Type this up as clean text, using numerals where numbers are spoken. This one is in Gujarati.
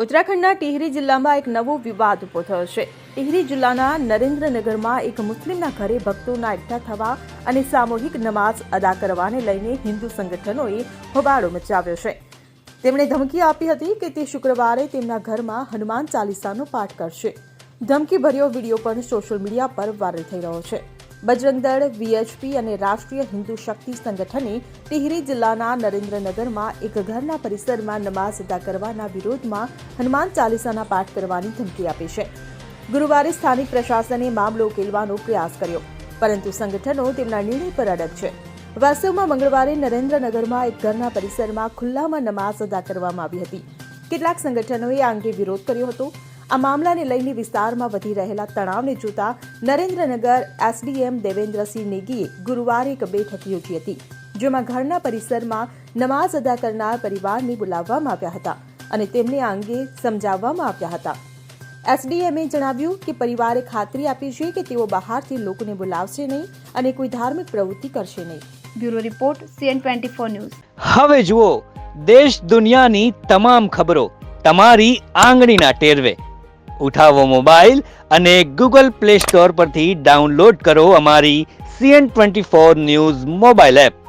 ઉત્તરાખંડના ટિહરી જિલ્લામાં એક નવો વિવાદ ઉભો થયો છે। ટિહરી જિલ્લાના નરેન્દ્રનગરમાં એક મુસ્લિમના ઘરે ભક્તોના એકઠા થવા અને સામૂહિક નમાઝ અદા કરવાને લઈને હિન્દુ સંગઠનોએ હોબાળો મચાવ્યો છે। તેમણે ધમકી આપી હતી કે તે શુક્રવારે તેમના ઘરમાં હનુમાન ચાલીસાનો પાઠ કરશે। ધમકીભર્યો વિડીયો પણ સોશિયલ મીડિયા પર વાયરલ થઈ રહ્યો છે। બજરંગ દળ, વીએચપી અને રાષ્ટ્રીય હિન્દુ શક્તિ સંગઠને ટિહરી જિલ્લાના નરેન્દ્રનગરમાં એક ઘરના પરિસરમાં નમાઝ અદા કરવાના વિરોધમાં હનુમાન ચાલીસાના પાઠ કરવાની ધમકી આપી છે। ગુરુવારે સ્થાનિક પ્રશાસને મામલો ઉકેલવાનો પ્રયાસ કર્યો, પરંતુ સંગઠનો તેમના નિર્ણય પર અડગ છે। વાસ્તવમાં મંગળવારે નરેન્દ્રનગરમાં એક ઘરના પરિસરમાં ખુલ્લામાં નમાઝ અદા કરવામાં આવી હતી। કેટલાક સંગઠનોએ આ અંગે વિરોધ કર્યો હતો। આ મામલાને લઈને વિસ્તારમાં વધી રહેલા તણાવને જોતા નરેન્દ્રનગર એસડીએમ દેવેન્દ્રસિંહ નેગીએ ગુરુવારે એક બેઠક યોજી હતી, જેમાં ઘરના પરિસરમાં નમાઝ અદા કરનાર પરિવારને બોલાવવામાં આવ્યા હતા અને તેમને આ અંગે સમજાવવામાં આવ્યા હતા। એસડીએમએ જણાવ્યું કે પરિવારે ખાતરી આપી છે કે તેઓ બહારથી લોકોને બોલાવશે નહીં અને કોઈ ધાર્મિક પ્રવૃત્તિ કરશે નહીં। Bureau report CN24 news. હવે જુઓ દેશ દુનિયાની તમામ ખબરો તમારી આંગળીના ટેરવે। ઉઠાવો મોબાઈલ અને Google Play Store પરથી ડાઉનલોડ કરો અમારી CN24 ન્યૂઝ મોબાઈલ એપ।